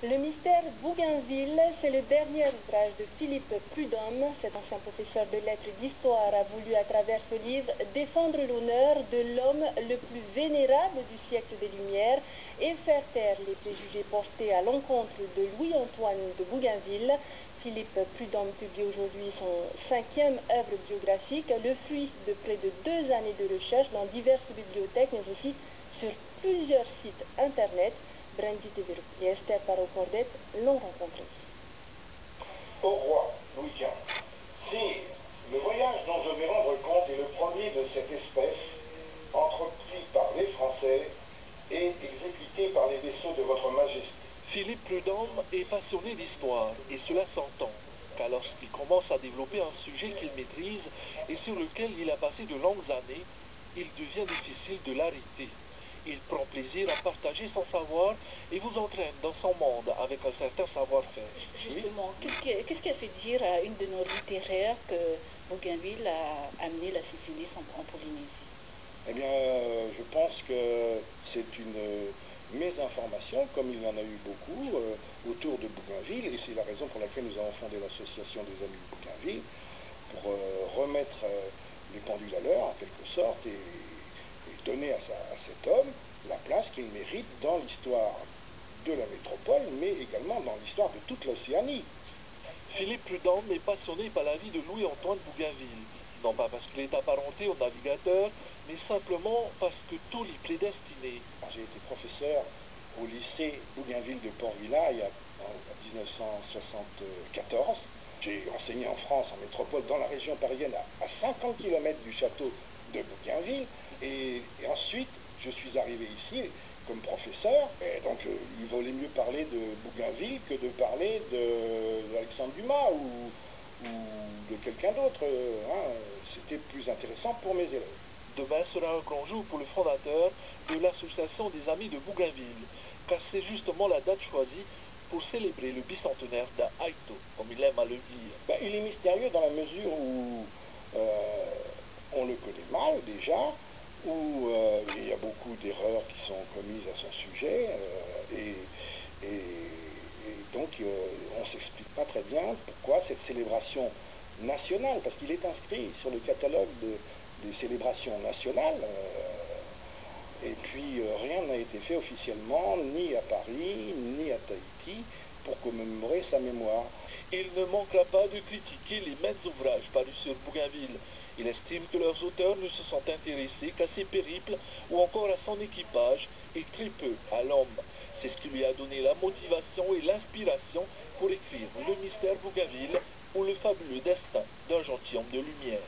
Le mystère Bougainville, c'est le dernier ouvrage de Philippe Prudhomme. Cet ancien professeur de lettres et d'histoire a voulu, à travers ce livre, défendre l'honneur de l'homme le plus vénérable du siècle des Lumières et faire taire les préjugés portés à l'encontre de Louis-Antoine de Bougainville. Philippe Prudhomme publie aujourd'hui son 5e œuvre biographique, le fruit de près de 2 années de recherche dans diverses bibliothèques, mais aussi sur plusieurs sites internet. Brandy Devereux et Esther Parot-Cordet l'ont rencontré. Au roi Louis XV. Sire, le voyage dont je vais rendre compte est le premier de cette espèce, entrepris par les Français et exécuté par les vaisseaux de votre Majesté. Philippe Prudhomme est passionné d'histoire, et cela s'entend, car lorsqu'il commence à développer un sujet qu'il maîtrise et sur lequel il a passé de longues années, il devient difficile de l'arrêter. Il prend plaisir à partager son savoir et vous entraîne dans son monde avec un certain savoir-faire. Justement, qu'est-ce qui a fait dire à une de nos littéraires que Bougainville a amené la syphilis en Polynésie? Eh bien, je pense que c'est une mésinformation, comme il y en a eu beaucoup, autour de Bougainville, et c'est la raison pour laquelle nous avons fondé l'association des Amis de Bougainville, pour remettre les pendules à l'heure, en quelque sorte, et donner à cet homme la place qu'il mérite dans l'histoire de la métropole, mais également dans l'histoire de toute l'Océanie. Philippe Prudhomme est passionné par la vie de Louis-Antoine Bougainville, non pas parce qu'il est apparenté au navigateur, mais simplement parce que tout l'y prédestinait. J'ai été professeur au lycée Bougainville de Port-Villard en 1974. J'ai enseigné en France, en métropole, dans la région parisienne, à 50 km du château de Bougainville. Et ensuite, je suis arrivé ici comme professeur. Et donc, il valait mieux parler de Bougainville que de parler d'Alexandre Dumas ou de quelqu'un d'autre. C'était plus intéressant pour mes élèves. Demain sera un grand jour pour le fondateur de l'association des Amis de Bougainville, car c'est justement la date choisie pour célébrer le bicentenaire d'Aïto, comme il aime à le dire. Il est mystérieux dans la mesure où on le connaît mal déjà, où il y a beaucoup d'erreurs qui sont commises à son sujet, et donc on ne s'explique pas très bien pourquoi cette célébration nationale, parce qu'il est inscrit sur le catalogue des célébrations nationales, et puis rien n'a été fait officiellement, ni à Paris, ni à Tahiti, pour commémorer sa mémoire. Il ne manquera pas de critiquer les maints ouvrages parus sur Bougainville. Il estime que leurs auteurs ne se sont intéressés qu'à ses périples ou encore à son équipage et très peu à l'homme. C'est ce qui lui a donné la motivation et l'inspiration pour écrire Le mystère Bougainville ou Le fabuleux destin d'un gentilhomme de lumière.